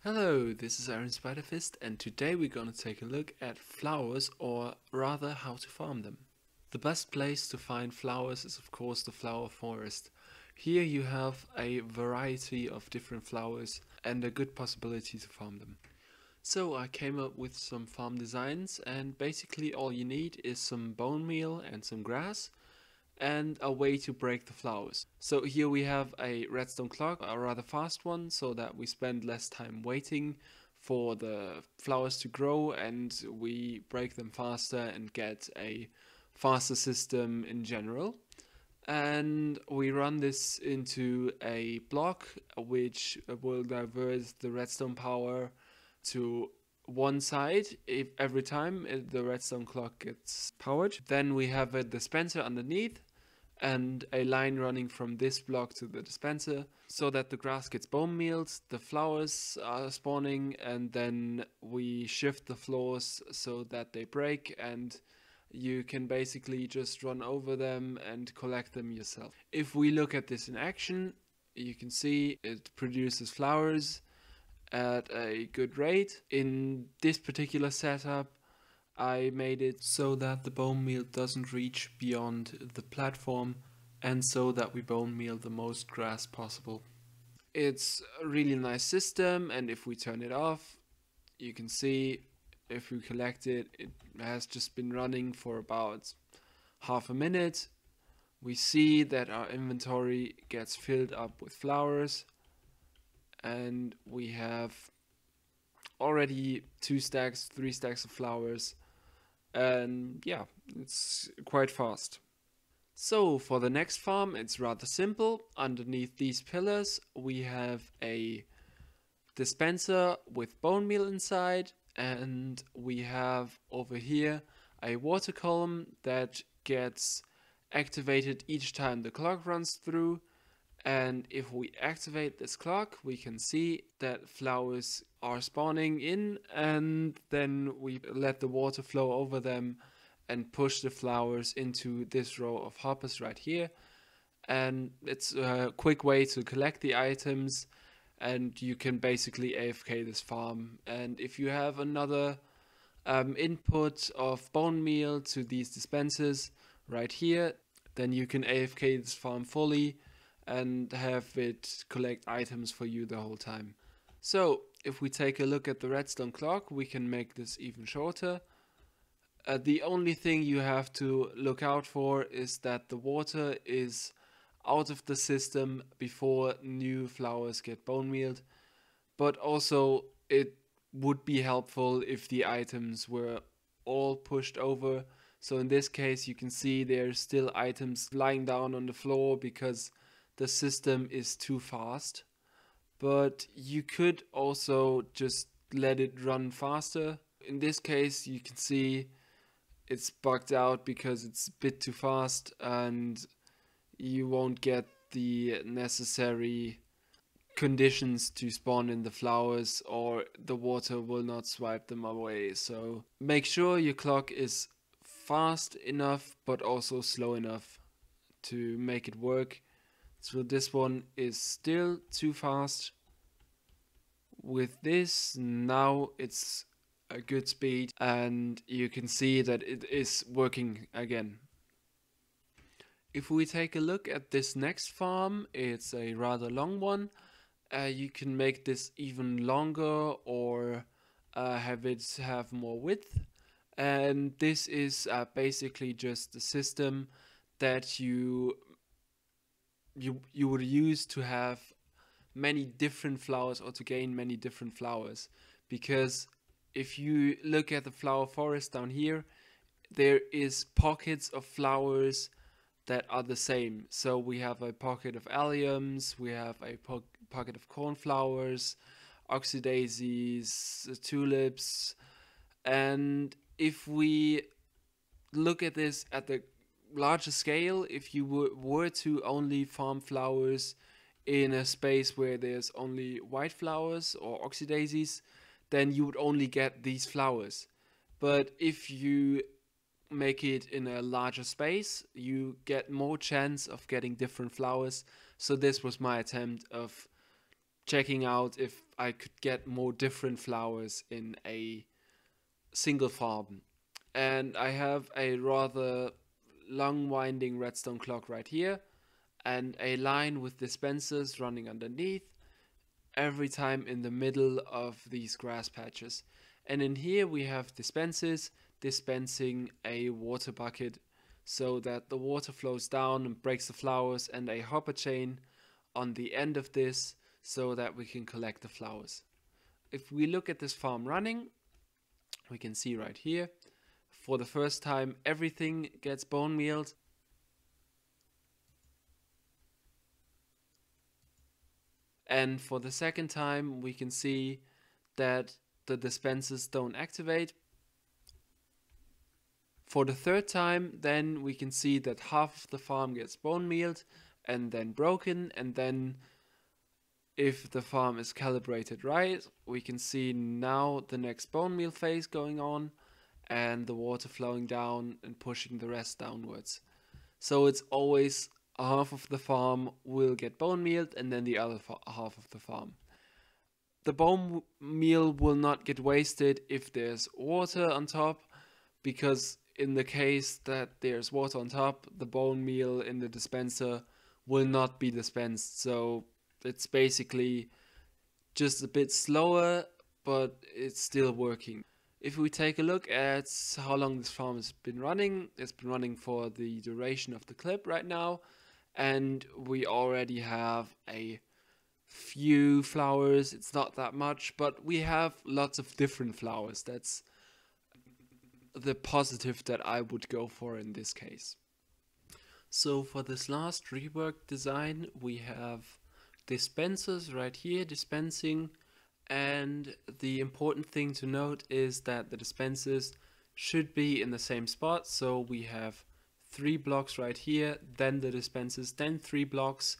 Hello, this is Aaron Spiderfist, and today we're gonna take a look at flowers, or rather how to farm them. The best place to find flowers is of course the flower forest. Here you have a variety of different flowers and a good possibility to farm them. So I came up with some farm designs, and basically all you need is some bone meal and some grass and a way to break the flowers. So here we have a redstone clock, a rather fast one, so that we spend less time waiting for the flowers to grow and we break them faster and get a faster system in general. And we run this into a block which will divert the redstone power to one side if every time the redstone clock gets powered. Then we have a dispenser underneath and a line running from this block to the dispenser so that the grass gets bone mealed, the flowers are spawning, and then we shift the floors so that they break and you can basically just run over them and collect them yourself. If we look at this in action, you can see it produces flowers at a good rate. In this particular setup, I made it so that the bone meal doesn't reach beyond the platform and so that we bone meal the most grass possible. It's a really nice system, and if we turn it off, you can see if we collect it, it has just been running for about half a minute. We see that our inventory gets filled up with flowers, and we have already 2 stacks, 3 stacks of flowers. And yeah, it's quite fast. So for the next farm, it's rather simple. Underneath these pillars, we have a dispenser with bone meal inside, and we have over here a water column that gets activated each time the clock runs through. And if we activate this clock, we can see that flowers are spawning in, and then we let the water flow over them and push the flowers into this row of hoppers right here. And it's a quick way to collect the items, and you can basically AFK this farm. And if you have another input of bone meal to these dispensers right here, then you can AFK this farm fully and have it collect items for you the whole time. So if we take a look at the redstone clock, we can make this even shorter. The only thing you have to look out for is that the water is out of the system before new flowers get bone mealed, but also it would be helpful if the items were all pushed over. So in this case you can see there's still items lying down on the floor because the system is too fast. But you could also just let it run faster. In this case you can see it's bugged out because it's a bit too fast and you won't get the necessary conditions to spawn in the flowers, or the water will not swipe them away. So make sure your clock is fast enough but also slow enough to make it work. So this one is still too fast. With this, now it's a good speed and you can see that it is working again. If we take a look at this next farm, it's a rather long one. You can make this even longer or have it have more width. And this is basically just a system that you would use to have many different flowers, or to gain many different flowers. Because if you look at the flower forest down here, there is pockets of flowers that are the same. So we have a pocket of alliums, we have a pocket of cornflowers, oxydaisies, tulips. And if we look at this at the larger scale, if you were to only farm flowers in a space where there's only white flowers or oxydaisies, then you would only get these flowers. But if you make it in a larger space, you get more chance of getting different flowers. So this was my attempt of checking out if I could get more different flowers in a single farm. And I have a rather long winding redstone clock right here, and a line with dispensers running underneath every time in the middle of these grass patches. And in here we have dispensers dispensing a water bucket so that the water flows down and breaks the flowers, and a hopper chain on the end of this so that we can collect the flowers. If we look at this farm running, we can see right here, for the first time everything gets bone mealed. And for the second time we can see that the dispensers don't activate. For the third time, then we can see that half of the farm gets bone mealed and then broken, and then if the farm is calibrated right, we can see now the next bone meal phase going on and the water flowing down and pushing the rest downwards. So it's always half of the farm will get bone mealed and then the other half of the farm. The bone meal will not get wasted if there's water on top, because in the case that there's water on top, the bone meal in the dispenser will not be dispensed. So it's basically just a bit slower, but it's still working. If we take a look at how long this farm has been running, it's been running for the duration of the clip right now, and we already have a few flowers. It's not that much, but we have lots of different flowers. That's the positive that I would go for in this case. So for this last rework design, we have dispensers right here dispensing, and the important thing to note is that the dispensers should be in the same spot. So we have 3 blocks right here, then the dispensers, then 3 blocks,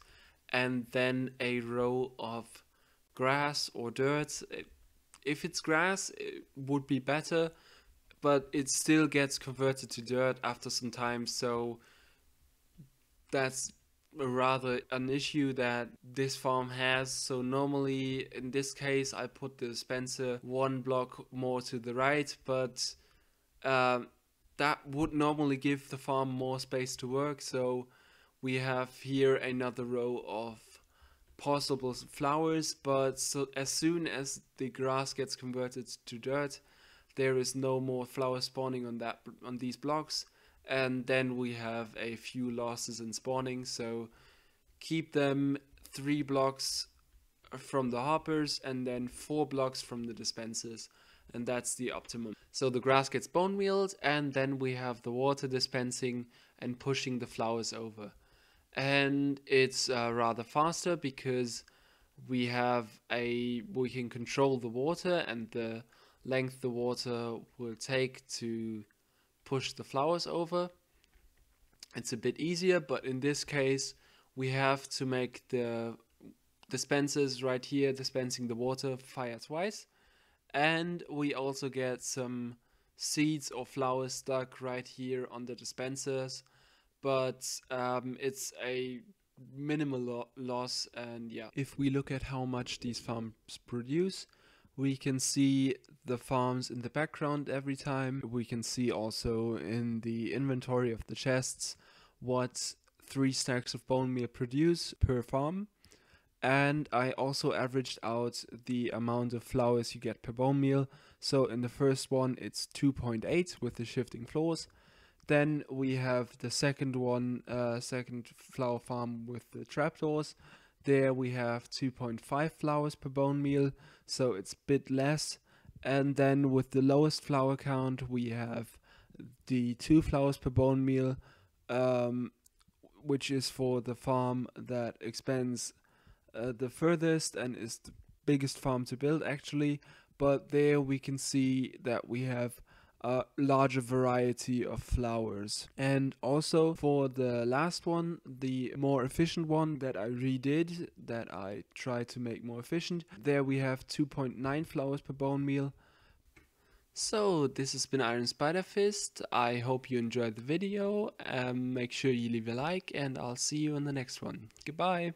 and then a row of grass or dirt. If it's grass, it would be better, but it still gets converted to dirt after some time, so that's rather an issue that this farm has. So normally in this case I put the dispenser 1 block more to the right, but that would normally give the farm more space to work. So we have here another row of possible flowers, but so as soon as the grass gets converted to dirt, there is no more flowers spawning on these blocks, and then we have a few losses in spawning. So keep them 3 blocks from the hoppers and then 4 blocks from the dispensers, and that's the optimum. So the grass gets bone mealed, and then we have the water dispensing and pushing the flowers over, and it's rather faster because we can control the water and the length the water will take to push the flowers over. It's a bit easier, but in this case we have to make the dispensers right here dispensing the water fire twice, and we also get some seeds or flowers stuck right here on the dispensers, but it's a minimal loss. And yeah, if we look at how much these farms produce, we can see the farms in the background every time. We can see also in the inventory of the chests what 3 stacks of bone meal produce per farm. And I also averaged out the amount of flowers you get per bone meal. So in the first one it's 2.8 with the shifting floors. Then we have the second one, second flower farm with the trapdoors. There we have 2.5 flowers per bone meal, so it's a bit less. And then with the lowest flower count we have the 2 flowers per bone meal, which is for the farm that expands the furthest and is the biggest farm to build actually. But there we can see that we have a larger variety of flowers. And also for the last one, the more efficient one that I redid, that I tried to make more efficient, there we have 2.9 flowers per bone meal. So this has been Iron Spider Fist. I hope you enjoyed the video. Make sure you leave a like, and I'll see you in the next one. Goodbye.